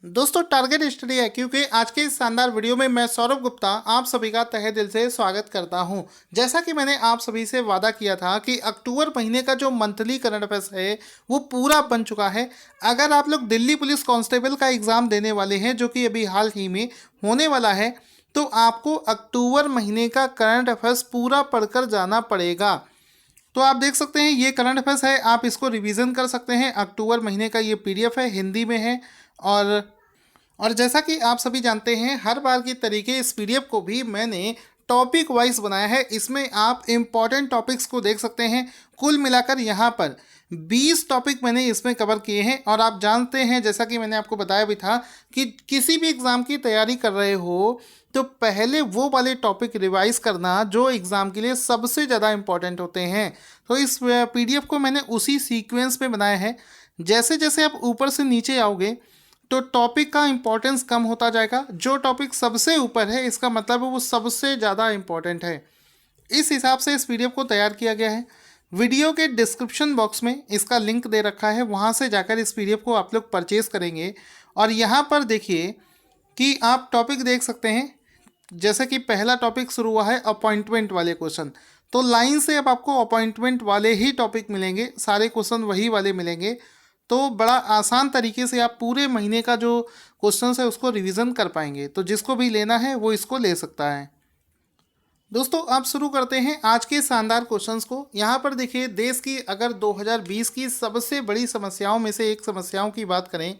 दोस्तों target study है क्योंकि आज के इस शानदार वीडियो में मैं सौरभ गुप्ता आप सभी का तहे दिल से स्वागत करता हूं। जैसा कि मैंने आप सभी से वादा किया था कि अक्टूबर महीने का जो मंथली करंट अफेयर्स है वो पूरा बन चुका है। अगर आप लोग दिल्ली पुलिस कांस्टेबल का एग्ज़ाम देने वाले हैं जो कि अभी हाल ही में होने वाला है, तो आपको अक्टूबर महीने का करंट अफेयर्स पूरा पढ़कर जाना पड़ेगा। तो आप देख सकते हैं ये करंट अफेयर्स है, आप इसको रिवीजन कर सकते हैं। अक्टूबर महीने का ये पीडीएफ है, हिंदी में है। और जैसा कि आप सभी जानते हैं, हर बार की तरीके इस पीडीएफ को भी मैंने टॉपिक वाइज बनाया है। इसमें आप इम्पॉर्टेंट टॉपिक्स को देख सकते हैं। कुल मिलाकर यहाँ पर 20 टॉपिक मैंने इसमें कवर किए हैं। और आप जानते हैं, जैसा कि मैंने आपको बताया भी था, कि किसी भी एग्ज़ाम की तैयारी कर रहे हो तो पहले वो वाले टॉपिक रिवाइज करना जो एग्ज़ाम के लिए सबसे ज़्यादा इम्पॉर्टेंट होते हैं। तो इस पीडीएफ को मैंने उसी सीक्वेंस में बनाया है। जैसे जैसे आप ऊपर से नीचे आओगे तो टॉपिक का इंपॉर्टेंस कम होता जाएगा। जो टॉपिक सबसे ऊपर है इसका मतलब है वो सबसे ज़्यादा इम्पॉर्टेंट है। इस हिसाब से इस पीडीएफ को तैयार किया गया है। वीडियो के डिस्क्रिप्शन बॉक्स में इसका लिंक दे रखा है, वहाँ से जाकर इस पीडीएफ को आप लोग परचेज करेंगे। और यहाँ पर देखिए कि आप टॉपिक देख सकते हैं। जैसे कि पहला टॉपिक शुरू हुआ है अपॉइंटमेंट वाले क्वेश्चन, तो लाइन से अब आपको अपॉइंटमेंट वाले ही टॉपिक मिलेंगे, सारे क्वेश्चन वही वाले मिलेंगे। तो बड़ा आसान तरीके से आप पूरे महीने का जो क्वेश्चन है उसको रिवीजन कर पाएंगे। तो जिसको भी लेना है वो इसको ले सकता है। दोस्तों आप शुरू करते हैं आज के शानदार क्वेश्चंस को। यहाँ पर देखिए, देश की अगर 2020 की सबसे बड़ी समस्याओं में से एक समस्याओं की बात करें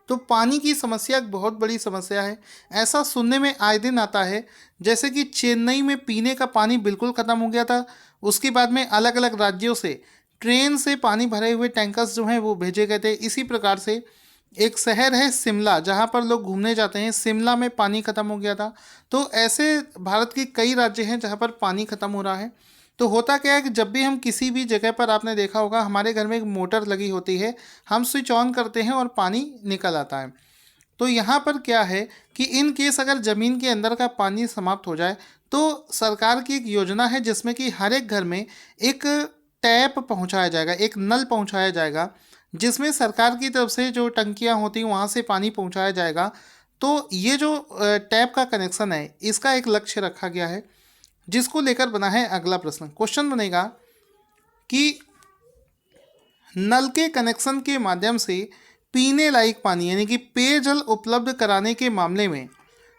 तो पानी की समस्या एक बहुत बड़ी समस्या है। ऐसा सुनने में आए दिन आता है, जैसे कि चेन्नई में पीने का पानी बिल्कुल ख़त्म हो गया था। उसके बाद में अलग अलग राज्यों से ट्रेन से पानी भरे हुए टैंकर्स जो हैं वो भेजे गए थे। इसी प्रकार से एक शहर है शिमला, जहाँ पर लोग घूमने जाते हैं, शिमला में पानी ख़त्म हो गया था। तो ऐसे भारत के कई राज्य हैं जहाँ पर पानी ख़त्म हो रहा है। तो होता क्या है कि जब भी हम किसी भी जगह पर, आपने देखा होगा हमारे घर में एक मोटर लगी होती है, हम स्विच ऑन करते हैं और पानी निकल आता है। तो यहाँ पर क्या है कि इन केस अगर ज़मीन के अंदर का पानी समाप्त हो जाए तो सरकार की एक योजना है जिसमें कि हर एक घर में एक टैप पहुँचाया जाएगा, एक नल पहुँचाया जाएगा, जिसमें सरकार की तरफ से जो टंकियाँ होती हैं वहाँ से पानी पहुँचाया जाएगा। तो ये जो टैप का कनेक्शन है इसका एक लक्ष्य रखा गया है, जिसको लेकर बना है अगला प्रश्न। क्वेश्चन बनेगा कि नल के कनेक्शन के माध्यम से पीने लायक पानी यानी कि पेयजल उपलब्ध कराने के मामले में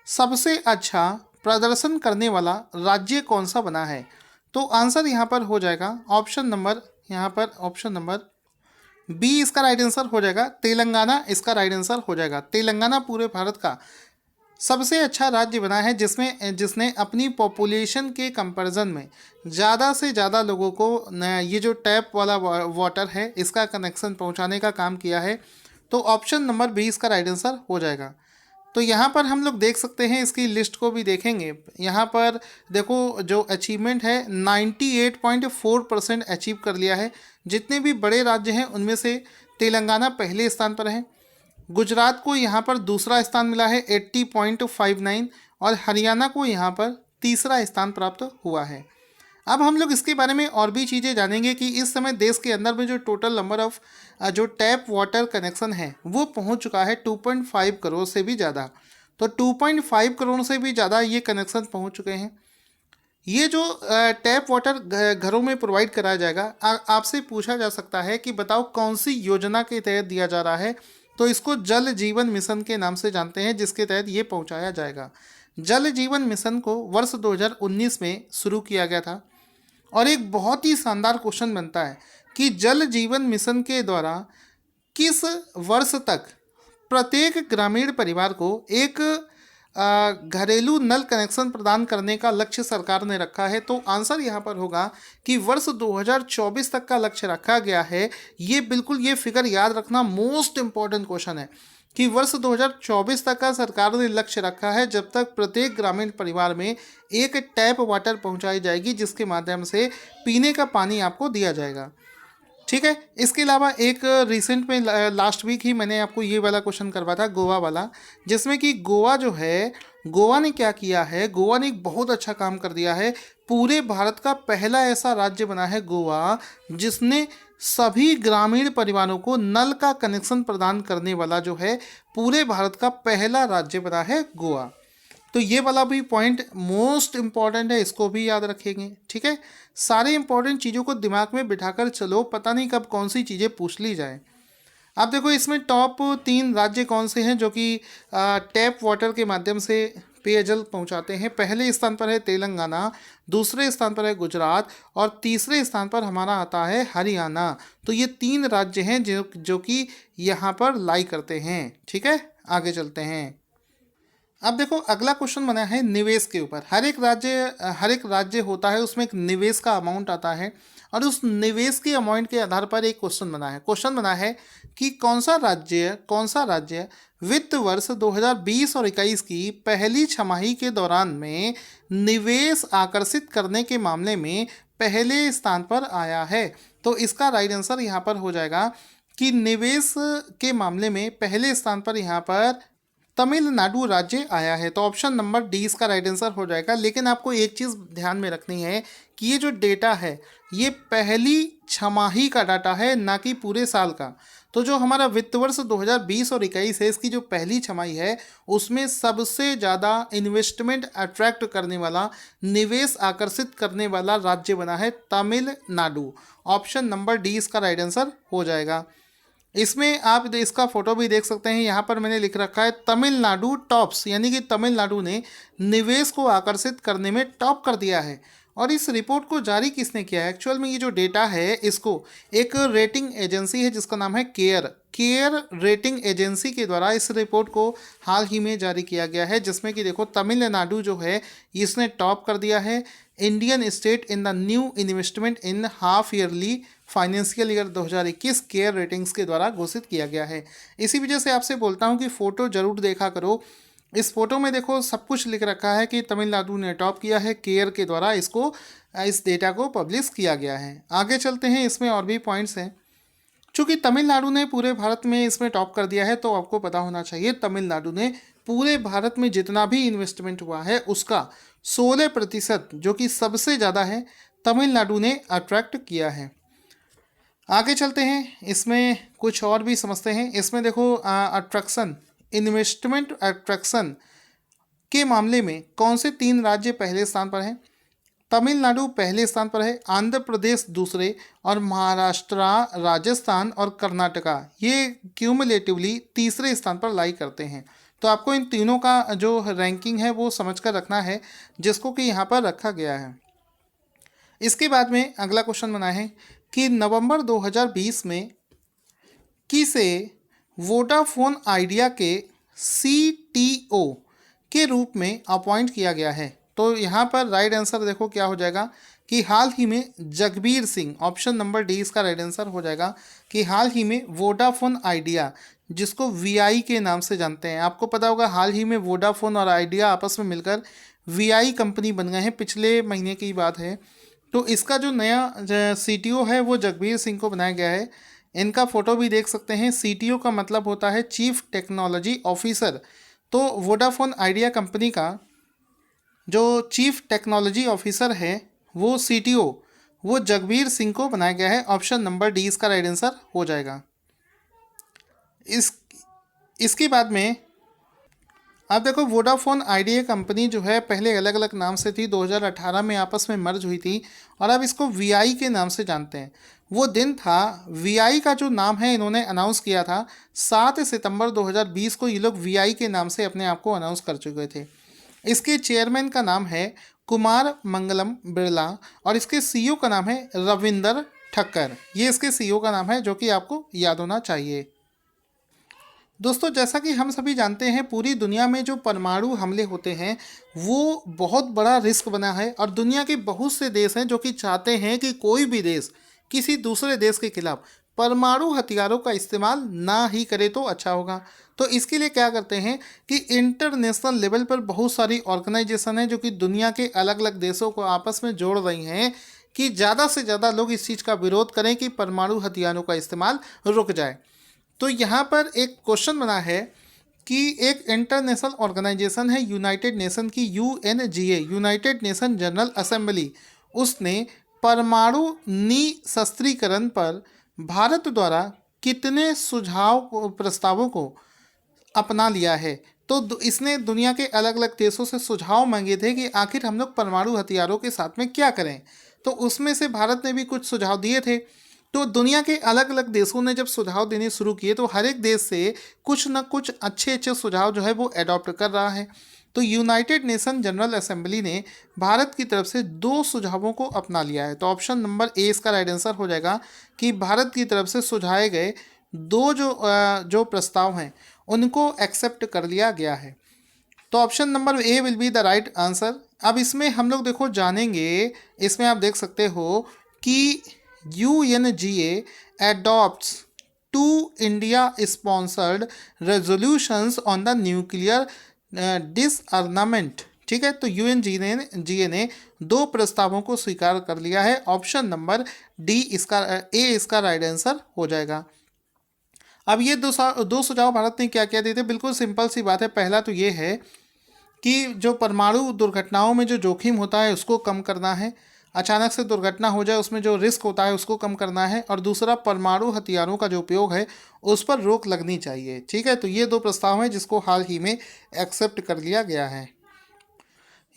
सबसे अच्छा प्रदर्शन करने वाला राज्य कौन सा बना है। तो आंसर यहाँ पर हो जाएगा ऑप्शन नंबर बी इसका राइट आंसर हो जाएगा। तेलंगाना इसका राइट आंसर हो जाएगा। तेलंगाना पूरे भारत का सबसे अच्छा राज्य बना है जिसने अपनी पॉपुलेशन के कंपैरिजन में ज़्यादा से ज़्यादा लोगों को ये जो टैप वाला वाटर है इसका कनेक्शन पहुंचाने का काम किया है। तो ऑप्शन नंबर बी इसका राइट आंसर हो जाएगा। तो यहाँ पर हम लोग देख सकते हैं, इसकी लिस्ट को भी देखेंगे। यहाँ पर देखो जो अचीवमेंट है 98.4% अचीव कर लिया है। जितने भी बड़े राज्य हैं उनमें से तेलंगाना पहले स्थान पर है। गुजरात को यहाँ पर दूसरा स्थान मिला है 80.59 और हरियाणा को यहाँ पर तीसरा स्थान प्राप्त हुआ है। अब हम लोग इसके बारे में और भी चीज़ें जानेंगे कि इस समय देश के अंदर में जो टोटल नंबर ऑफ जो टैप वाटर कनेक्शन है वो पहुंच चुका है 2.5 करोड़ से भी ज़्यादा। तो 2.5 करोड़ से भी ज़्यादा ये कनेक्शन पहुंच चुके हैं। ये जो टैप वाटर घरों में प्रोवाइड कराया जाएगा, आपसे पूछा जा सकता है कि बताओ कौन सी योजना के तहत दिया जा रहा है। तो इसको जल जीवन मिशन के नाम से जानते हैं, जिसके तहत ये पहुंचाया जाएगा। जल जीवन मिशन को वर्ष 2019 में शुरू किया गया था। और एक बहुत ही शानदार क्वेश्चन बनता है कि जल जीवन मिशन के द्वारा किस वर्ष तक प्रत्येक ग्रामीण परिवार को एक घरेलू नल कनेक्शन प्रदान करने का लक्ष्य सरकार ने रखा है। तो आंसर यहाँ पर होगा कि वर्ष 2024 तक का लक्ष्य रखा गया है। ये बिल्कुल ये फिगर याद रखना मोस्ट इम्पॉर्टेंट क्वेश्चन है कि वर्ष 2024 तक का सरकार ने लक्ष्य रखा है, जब तक प्रत्येक ग्रामीण परिवार में एक टैप वाटर पहुंचाई जाएगी जिसके माध्यम से पीने का पानी आपको दिया जाएगा। ठीक है। इसके अलावा एक रिसेंट में लास्ट वीक ही मैंने आपको ये वाला क्वेश्चन करवाया था, गोवा वाला, जिसमें कि गोवा जो है, गोवा ने क्या किया है, गोवा ने एक बहुत अच्छा काम कर दिया है। पूरे भारत का पहला ऐसा राज्य बना है गोवा जिसने सभी ग्रामीण परिवारों को नल का कनेक्शन प्रदान करने वाला जो है पूरे भारत का पहला राज्य बना है गोवा। तो ये वाला भी पॉइंट मोस्ट इम्पॉर्टेंट है, इसको भी याद रखेंगे। ठीक है, सारे इंपॉर्टेंट चीज़ों को दिमाग में बिठाकर चलो, पता नहीं कब कौन सी चीज़ें पूछ ली जाए। आप देखो इसमें टॉप 3 राज्य कौन से हैं जो कि टैप वाटर के माध्यम से पेयजल पहुंचाते हैं। पहले स्थान पर है तेलंगाना, दूसरे स्थान पर है गुजरात और तीसरे स्थान पर हमारा आता है हरियाणा। तो ये 3 राज्य हैं जो कि यहाँ पर लाई करते हैं। ठीक है, आगे चलते हैं। अब देखो अगला क्वेश्चन बना है निवेश के ऊपर। हर एक राज्य होता है, उसमें एक निवेश का अमाउंट आता है और उस निवेश के अमाउंट के आधार पर एक क्वेश्चन बना है कि कौन सा राज्य वित्त वर्ष 2020 और 21 की पहली छमाही के दौरान में निवेश आकर्षित करने के मामले में पहले स्थान पर आया है। तो इसका राइट आंसर यहाँ पर हो जाएगा कि निवेश के मामले में पहले स्थान पर यहाँ पर तमिलनाडु राज्य आया है। तो ऑप्शन नंबर डी इसका राइट आंसर हो जाएगा। लेकिन आपको एक चीज़ ध्यान में रखनी है कि ये जो डेटा है ये पहली छमाही का डाटा है, ना कि पूरे साल का। तो जो हमारा वित्त वर्ष 2020 और 21 है, इसकी जो पहली छमाही है उसमें सबसे ज़्यादा इन्वेस्टमेंट अट्रैक्ट करने वाला, निवेश आकर्षित करने वाला राज्य बना है तमिलनाडु। ऑप्शन नंबर डी इसका राइट आंसर हो जाएगा। इसमें आप इसका फोटो भी देख सकते हैं, यहाँ पर मैंने लिख रखा है तमिलनाडु टॉप्स, यानी कि तमिलनाडु ने निवेश को आकर्षित करने में टॉप कर दिया है। और इस रिपोर्ट को जारी किसने किया है? एक्चुअल में ये जो डेटा है इसको एक रेटिंग एजेंसी है जिसका नाम है केयर रेटिंग एजेंसी के द्वारा इस रिपोर्ट को हाल ही में जारी किया गया है, जिसमें कि देखो तमिलनाडु जो है इसने टॉप कर दिया है Indian state in the new investment in half yearly financial year 2021 care ratings के द्वारा घोषित किया गया है। इसी वजह से आपसे बोलता हूँ कि फ़ोटो ज़रूर देखा करो। इस फोटो में देखो सब कुछ लिख रखा है कि तमिलनाडु ने टॉप किया है, केयर के द्वारा इस डेटा को पब्लिश किया गया है। आगे चलते हैं, इसमें और भी पॉइंट्स हैं। चूँकि तमिलनाडु ने पूरे भारत में इसमें टॉप कर दिया है तो आपको पता होना चाहिए तमिलनाडु ने पूरे भारत में जितना भी इन्वेस्टमेंट हुआ है उसका 16% जो कि सबसे ज़्यादा है तमिलनाडु ने अट्रैक्ट किया है। आगे चलते हैं, इसमें कुछ और भी समझते हैं। इसमें देखो इन्वेस्टमेंट अट्रैक्शन के मामले में कौन से 3 राज्य पहले स्थान पर हैं? तमिलनाडु पहले स्थान पर है, आंध्र प्रदेश दूसरे और महाराष्ट्र, राजस्थान और कर्नाटका ये क्यूमुलेटिवली तीसरे स्थान पर लाई करते हैं। तो आपको इन तीनों का जो रैंकिंग है वो समझकर रखना है, जिसको कि यहाँ पर रखा गया है। इसके बाद में अगला क्वेश्चन बना है कि नवंबर 2020 में किसे वोडाफोन आइडिया के CTO के रूप में अपॉइंट किया गया है? तो यहाँ पर राइट आंसर देखो क्या हो जाएगा कि हाल ही में Jagbir Singh, option number D इसका राइट आंसर हो जाएगा कि हाल ही में वोडाफोन आइडिया, जिसको VI के नाम से जानते हैं, आपको पता होगा हाल ही में वोडाफोन और आइडिया आपस में मिलकर VI कंपनी बन गए हैं, पिछले महीने की बात है। तो इसका जो नया CTO है वो जगबीर सिंह को बनाया गया है। इनका फ़ोटो भी देख सकते हैं। CTO का मतलब होता है चीफ टेक्नोलॉजी ऑफिसर। तो वोडाफोन आइडिया कंपनी का जो चीफ टेक्नोलॉजी ऑफिसर है वो CTO वो जगबीर सिंह को बनाया गया है। ऑप्शन नंबर डी इसका राइट आंसर हो जाएगा। इसके बाद में आप देखो वोडाफोन आइडिया कंपनी जो है पहले अलग अलग नाम से थी, 2018 में आपस में मर्ज हुई थी और अब इसको VI के नाम से जानते हैं। वो दिन था, VI का जो नाम है इन्होंने अनाउंस किया था 7 सितंबर 2020 को। ये लोग VI के नाम से अपने आप को अनाउंस कर चुके थे। इसके चेयरमैन का नाम है कुमार मंगलम बिरला और इसके CEO का नाम है रविंदर ठक्कर। ये इसके CEO का नाम है जो कि आपको याद होना चाहिए। दोस्तों जैसा कि हम सभी जानते हैं पूरी दुनिया में जो परमाणु हमले होते हैं वो बहुत बड़ा रिस्क बना है और दुनिया के बहुत से देश हैं जो कि चाहते हैं कि कोई भी देश किसी दूसरे देश के खिलाफ परमाणु हथियारों का इस्तेमाल ना ही करे तो अच्छा होगा। तो इसके लिए क्या करते हैं कि इंटरनेशनल लेवल पर बहुत सारी ऑर्गेनाइजेशन है जो कि दुनिया के अलग अलग देशों को आपस में जोड़ रही हैं कि ज़्यादा से ज़्यादा लोग इस चीज़ का विरोध करें कि परमाणु हथियारों का इस्तेमाल रुक जाए। तो यहाँ पर एक क्वेश्चन बना है कि एक इंटरनेशनल ऑर्गेनाइजेशन है यूनाइटेड नेशन की UNGA, United nation general assembly, उसने परमाणु निशस्त्रीकरण पर भारत द्वारा कितने प्रस्तावों को अपना लिया है? तो इसने दुनिया के अलग अलग देशों से सुझाव मांगे थे कि आखिर हम लोग परमाणु हथियारों के साथ में क्या करें, तो उसमें से भारत ने भी कुछ सुझाव दिए थे। तो दुनिया के अलग अलग देशों ने जब सुझाव देने शुरू किए तो हर एक देश से कुछ न कुछ अच्छे अच्छे सुझाव जो है वो एडॉप्ट कर रहा है। तो यूनाइटेड नेशन जनरल असेंबली ने भारत की तरफ से 2 सुझावों को अपना लिया है। तो ऑप्शन नंबर ए इसका राइट आंसर हो जाएगा कि भारत की तरफ से सुझाए गए 2 जो प्रस्ताव हैं उनको एक्सेप्ट कर लिया गया है। तो option number A will be the right answer. अब इसमें हम लोग देखो जानेंगे, इसमें आप देख सकते हो कि UNGA adopts 2 India sponsored resolutions on the nuclear डिसआर्मामेंट। ठीक है, तो UNGA ने 2 प्रस्तावों को स्वीकार कर लिया है। ऑप्शन नंबर डी इसका राइट आंसर हो जाएगा। अब ये दो सुझाव भारत ने क्या क्या दिए थे, बिल्कुल सिंपल सी बात है। पहला तो ये है कि जो परमाणु दुर्घटनाओं में जो जोखिम होता है उसको कम करना है, अचानक से दुर्घटना हो जाए उसमें जो रिस्क होता है उसको कम करना है, और दूसरा परमाणु हथियारों का जो उपयोग है उस पर रोक लगनी चाहिए। ठीक है, तो ये 2 प्रस्ताव हैं जिसको हाल ही में एक्सेप्ट कर लिया गया है।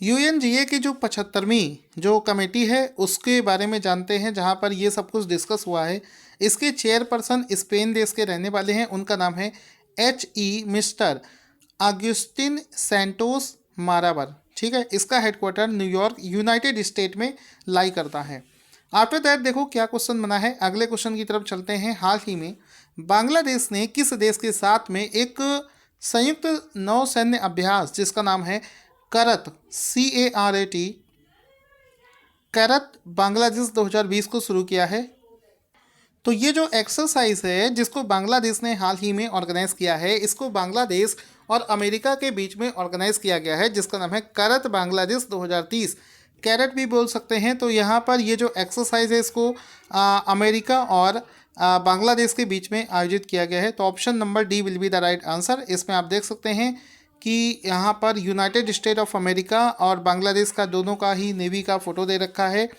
UNGA की जो 75वीं जो कमेटी है उसके बारे में जानते हैं, जहां पर ये सब कुछ डिस्कस हुआ है। इसके चेयरपर्सन स्पेन देश के रहने वाले हैं, उनका नाम है मिस्टर अगस्टिन सैंटोस माराबर। ठीक है, इसका हेडक्वार्टर न्यूयॉर्क यूनाइटेड स्टेट में लाई करता है। आफ्टर दैट देखो क्या क्वेश्चन बना है, अगले क्वेश्चन की तरफ चलते हैं। हाल ही में बांग्लादेश ने किस देश के साथ में एक संयुक्त नौसैन्य अभ्यास जिसका नाम है करत CARAT करत बांग्लादेश 2020 को शुरू किया है? तो ये जो एक्सरसाइज है जिसको बांग्लादेश ने हाल ही में ऑर्गेनाइज किया है, इसको बांग्लादेश और अमेरिका के बीच में ऑर्गेनाइज किया गया है, जिसका नाम है करत बांग्लादेश 2030। कैरेट भी बोल सकते हैं। तो यहाँ पर ये जो एक्सरसाइज है इसको अमेरिका और बांग्लादेश के बीच में आयोजित किया गया है। तो option number D will be the right answer. इसमें आप देख सकते हैं कि यहाँ पर यूनाइटेड स्टेट ऑफ अमेरिका और बांग्लादेश का दोनों का ही नेवी का फोटो दे रखा है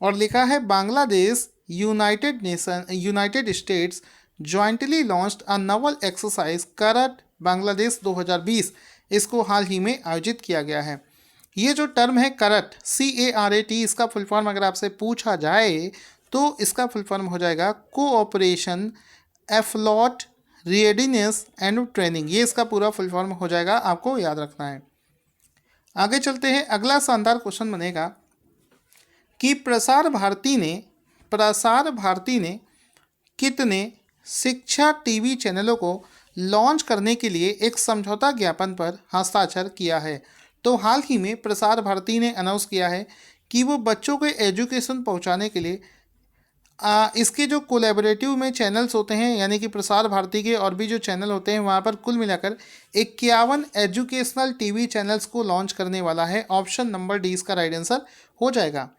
और लिखा है Bangladesh United states jointly launched a Naval exercise करत बांग्लादेश 2020। इसको हाल ही में आयोजित किया गया है। ये जो टर्म है करट CARAT, इसका फुल फॉर्म अगर आपसे पूछा जाए तो इसका फुल फॉर्म हो जाएगा कोऑपरेशन एफलॉट रेडिनेस एंड ट्रेनिंग। ये इसका पूरा फुल फॉर्म हो जाएगा, आपको याद रखना है। आगे चलते हैं, अगला शानदार क्वेश्चन बनेगा कि प्रसार भारती ने कितने शिक्षा टीवी चैनलों को लॉन्च करने के लिए एक समझौता ज्ञापन पर हस्ताक्षर किया है? तो हाल ही में प्रसार भारती ने अनाउंस किया है कि वो बच्चों को एजुकेशन पहुंचाने के लिए इसके जो कोलैबोरेटिव में चैनल्स होते हैं, यानी कि प्रसार भारती के और भी जो चैनल होते हैं वहाँ पर कुल मिलाकर 51 एजुकेशनल टीवी चैनल्स को लॉन्च करने वाला है। ऑप्शन नंबर डी इसका राइट आंसर हो जाएगा।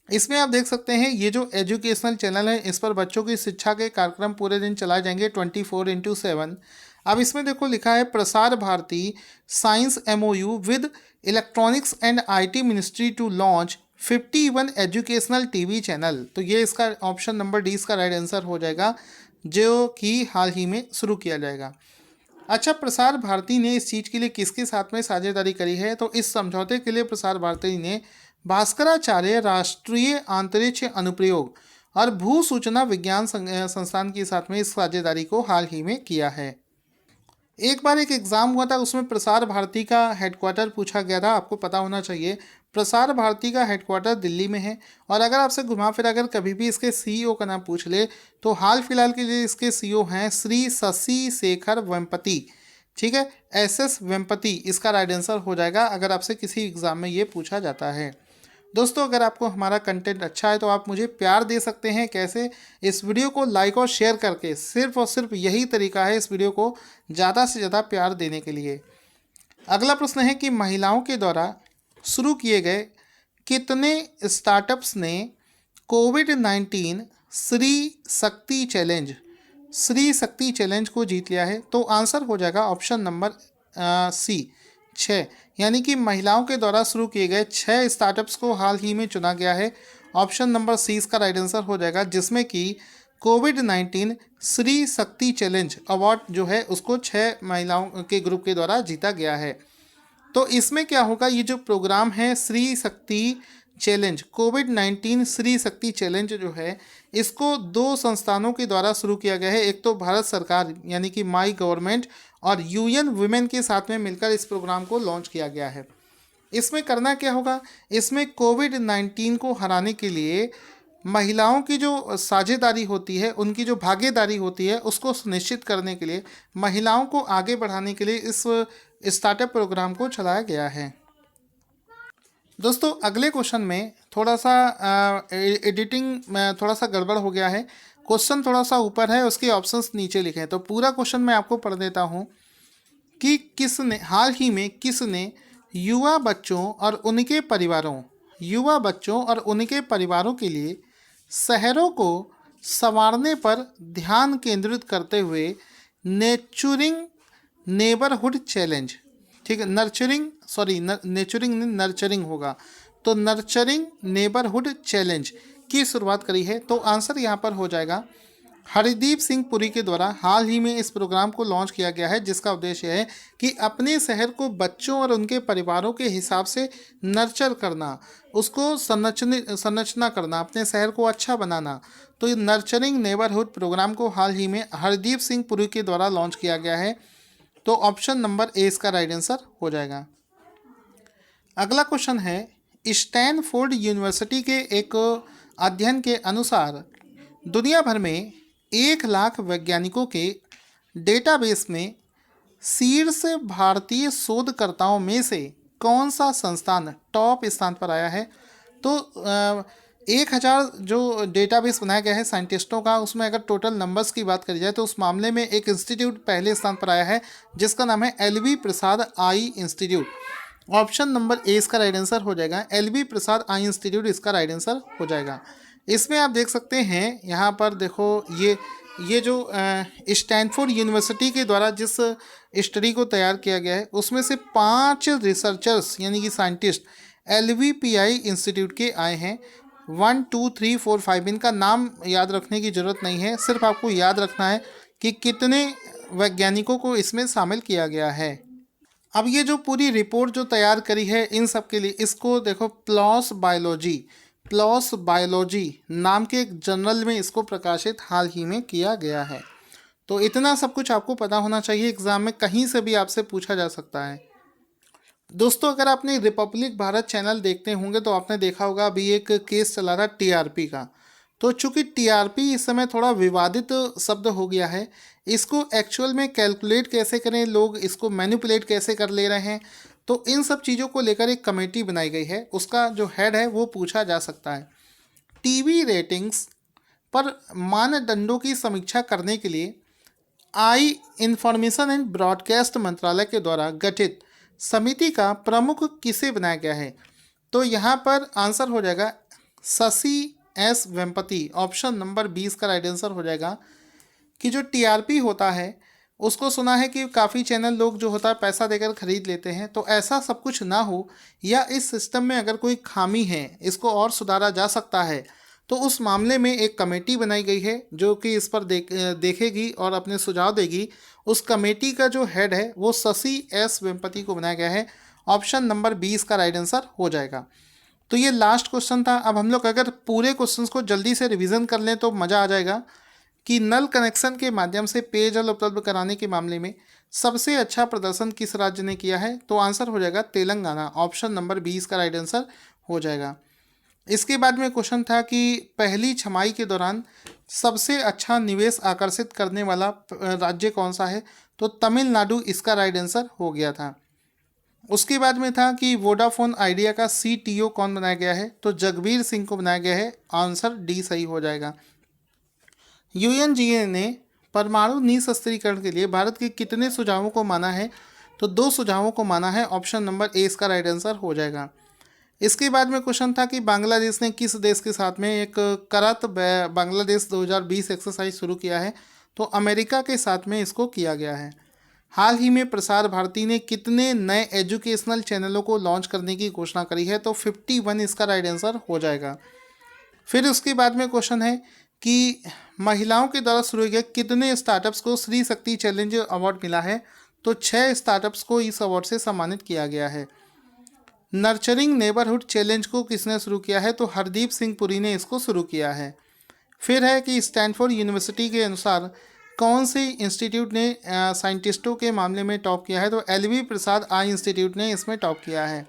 इसमें आप देख सकते हैं ये जो एजुकेशनल चैनल है इस पर बच्चों की शिक्षा के कार्यक्रम पूरे दिन चलाए जाएंगे 24/7। अब इसमें देखो लिखा है Prasar Bharati signs MOU with electronics and IT ministry to launch 51 educational TV channel. तो ये इसका ऑप्शन नंबर डी इसका राइट आंसर हो जाएगा, जो कि हाल ही में शुरू किया जाएगा। अच्छा, प्रसार भारती ने इस चीज़ के लिए किसके साथ में साझेदारी करी है? तो इस समझौते के लिए प्रसार भारती ने भास्कराचार्य राष्ट्रीय अंतरिक्ष अनुप्रयोग और भू सूचना विज्ञान संस्थान के साथ में इस साझेदारी को हाल ही में किया है। एक बार एक एग्ज़ाम हुआ था, उसमें प्रसार भारती का हेडक्वार्टर पूछा गया था। आपको पता होना चाहिए प्रसार भारती का हेडक्वार्टर दिल्ली में है। और अगर आपसे घुमा फिरा अगर कभी भी इसके CEO का नाम पूछ ले तो हाल फिलहाल के लिए इसके CEO हैं श्री शशि शेखर वेम्पति। ठीक है, SS वेम्पति इसका राइट आंसर हो जाएगा अगर आपसे किसी एग्ज़ाम में ये पूछा जाता है। दोस्तों, अगर आपको हमारा कंटेंट अच्छा है तो आप मुझे प्यार दे सकते हैं। कैसे? इस वीडियो को लाइक और शेयर करके। सिर्फ और सिर्फ यही तरीका है इस वीडियो को ज़्यादा से ज़्यादा प्यार देने के लिए। अगला प्रश्न है कि महिलाओं के द्वारा शुरू किए गए कितने स्टार्टअप्स ने कोविड-19 श्री शक्ति चैलेंज को जीत लिया है? तो आंसर हो जाएगा ऑप्शन नंबर C 6, यानी कि महिलाओं के द्वारा शुरू किए गए 6 स्टार्टअप्स को हाल ही में चुना गया है। ऑप्शन नंबर C इसका राइट आंसर हो जाएगा, जिसमें कि कोविड-19 श्री शक्ति चैलेंज अवार्ड जो है उसको 6 महिलाओं के ग्रुप के द्वारा जीता गया है। तो इसमें क्या होगा, ये जो प्रोग्राम है श्री शक्ति चैलेंज, कोविड-19 श्री शक्ति चैलेंज जो है, इसको 2 संस्थानों के द्वारा शुरू किया गया है। एक तो भारत सरकार यानी कि माई गवर्नमेंट और यूएन वुमेन के साथ में मिलकर इस प्रोग्राम को लॉन्च किया गया है। इसमें करना क्या होगा, इसमें कोविड-19 को हराने के लिए महिलाओं की जो साझेदारी होती है, उनकी जो भागीदारी होती है, उसको सुनिश्चित करने के लिए, महिलाओं को आगे बढ़ाने के लिए इस स्टार्टअप प्रोग्राम को चलाया गया है। दोस्तों अगले क्वेश्चन में थोड़ा सा एडिटिंग में थोड़ा सा गड़बड़ हो गया है। क्वेश्चन थोड़ा सा ऊपर है, उसके ऑप्शंस नीचे लिखे हैं। तो पूरा क्वेश्चन मैं आपको पढ़ देता हूँ कि हाल ही में किसने युवा बच्चों और उनके परिवारों के लिए शहरों को संवारने पर ध्यान केंद्रित करते हुए नेचुरिंग नेबरहुड चैलेंज, ठीक है, नर्चरिंग होगा, तो नर्चरिंग नेबरहुड चैलेंज की शुरुआत करी है। तो आंसर यहाँ पर हो जाएगा हरदीप सिंह पुरी के द्वारा हाल ही में इस प्रोग्राम को लॉन्च किया गया है, जिसका उद्देश्य है कि अपने शहर को बच्चों और उनके परिवारों के हिसाब से नर्चर करना, उसको संरचना करना, अपने शहर को अच्छा बनाना। तो ये नर्चरिंग नेबरहुड प्रोग्राम को हाल ही में हरदीप सिंह पुरी के द्वारा लॉन्च किया गया है। तो ऑप्शन नंबर ए इसका राइट आंसर हो जाएगा। अगला क्वेश्चन है, स्टैनफोर्ड यूनिवर्सिटी के एक अध्ययन के अनुसार दुनिया भर में 1 लाख वैज्ञानिकों के डेटाबेस में शीर्ष भारतीय शोधकर्ताओं में से कौन सा संस्थान टॉप स्थान पर आया है। तो 1000 जो डेटाबेस बनाया गया है साइंटिस्टों का, उसमें अगर टोटल नंबर्स की बात करी जाए तो उस मामले में एक इंस्टीट्यूट पहले स्थान पर आया है, जिसका नाम है LV Prasad eye institute. Option number A इसका राइट आंसर हो जाएगा, एलवी प्रसाद आई इंस्टीट्यूट इसका राइट आंसर हो जाएगा। इसमें आप देख सकते हैं, यहाँ पर देखो ये जो स्टैनफोर्ड यूनिवर्सिटी के द्वारा जिस स्टडी को तैयार किया गया है, उसमें से 5 रिसर्चर्स यानी कि साइंटिस्ट एलवीपीआई इंस्टीट्यूट के आए हैं। 1 2 3 4 5 इनका नाम याद रखने की ज़रूरत नहीं है, सिर्फ आपको याद रखना है कि कितने वैज्ञानिकों को इसमें शामिल किया गया है। अब ये जो पूरी रिपोर्ट जो तैयार करी है इन सब के लिए, इसको देखो प्लॉस बायोलॉजी नाम के एक जर्नल में इसको प्रकाशित हाल ही में किया गया है। तो इतना सब कुछ आपको पता होना चाहिए, एग्जाम में कहीं से भी आपसे पूछा जा सकता है। दोस्तों अगर आपने रिपब्लिक भारत चैनल देखते होंगे तो आपने देखा होगा अभी एक केस चला था टीआरपी का। तो चूंकि टीआरपी इस समय थोड़ा विवादित शब्द हो गया है, इसको एक्चुअल में कैलकुलेट कैसे करें, लोग इसको मैनिपुलेट कैसे कर ले रहे हैं, तो इन सब चीज़ों को लेकर एक कमेटी बनाई गई है। उसका जो हेड है वो पूछा जा सकता है। टीवी रेटिंग्स पर मानदंडों की समीक्षा करने के लिए आई इंफॉर्मेशन एंड ब्रॉडकास्ट मंत्रालय के द्वारा गठित समिति का प्रमुख किसे बनाया गया है। तो यहाँ पर आंसर हो जाएगा Shashi S Vempati. Option number 20 का राइट आंसर हो जाएगा कि जो टीआरपी होता है उसको सुना है कि काफ़ी चैनल लोग जो होता है पैसा देकर खरीद लेते हैं, तो ऐसा सब कुछ ना हो, या इस सिस्टम में अगर कोई खामी है इसको और सुधारा जा सकता है, तो उस मामले में एक कमेटी बनाई गई है जो कि इस पर देखेगी और अपने सुझाव देगी। उस कमेटी का जो हेड है वो शशि एस वेम्पति को बनाया गया है। ऑप्शन नंबर 20 का राइट आंसर हो जाएगा। तो ये लास्ट क्वेश्चन था। अब हम लोग अगर पूरे क्वेश्चंस को जल्दी से रिवीजन कर लें तो मज़ा आ जाएगा कि नल कनेक्शन के माध्यम से पेयजल उपलब्ध कराने के मामले में सबसे अच्छा प्रदर्शन किस राज्य ने किया है। तो आंसर हो जाएगा तेलंगाना। ऑप्शन नंबर 20 का राइट आंसर हो जाएगा। इसके बाद में क्वेश्चन था कि पहली छमाही के दौरान सबसे अच्छा निवेश आकर्षित करने वाला राज्य कौन सा है। तो तमिलनाडु इसका राइट आंसर हो गया था। उसके बाद में था कि वोडाफोन आइडिया का सीटीओ कौन बनाया गया है। तो जगबीर सिंह को बनाया गया है। आंसर डी सही हो जाएगा। यूएनजीए ने परमाणु निशस्त्रीकरण के लिए भारत के कितने सुझावों को माना है। तो 2 सुझावों को माना है। ऑप्शन नंबर ए इसका राइट आंसर हो जाएगा। इसके बाद में क्वेश्चन था कि बांग्लादेश ने किस देश के साथ में एक करत बांग्लादेश 2020 एक्सरसाइज शुरू किया है। तो अमेरिका के साथ में इसको किया गया है। हाल ही में प्रसार भारती ने कितने नए एजुकेशनल चैनलों को लॉन्च करने की घोषणा करी है। तो 51 इसका राइट आंसर हो जाएगा। फिर उसके बाद में क्वेश्चन है कि महिलाओं के द्वारा शुरू किए कितने स्टार्टअप्स को श्री शक्ति चैलेंज अवार्ड मिला है? तो 6 स्टार्टअप्स को इस अवार्ड से सम्मानित किया गया है। नर्चरिंग नेबरहुड चैलेंज को किसने शुरू किया है? तो हरदीप सिंह पुरी ने इसको शुरू किया है। फिर है कि स्टैनफोर्ड यूनिवर्सिटी के अनुसार कौन सी इंस्टीट्यूट ने साइंटिस्टों के मामले में टॉप किया है? तो एलवी प्रसाद आई इंस्टीट्यूट ने इसमें टॉप किया है।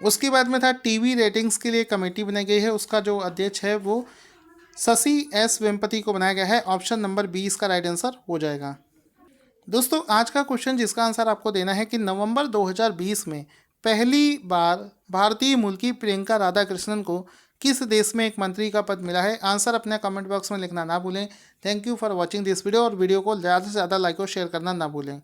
उसके बाद में था टीवी रेटिंग्स के लिए कमेटी बनाई गई है, उसका जो अध्यक्ष है वो शशि एस वेम्पति को बनाया गया है। ऑप्शन नंबर 20 का राइट आंसर हो जाएगा। दोस्तों आज का क्वेश्चन जिसका आंसर आपको देना है कि नवंबर 2020 में पहली बार भारतीय मूल की प्रियंका राधाकृष्णन को किस देश में एक मंत्री का पद मिला है? आंसर अपने कमेंट बॉक्स में लिखना ना भूलें। Thank you for watching this video और वीडियो को ज़्यादा से ज़्यादा लाइक और शेयर करना ना भूलें।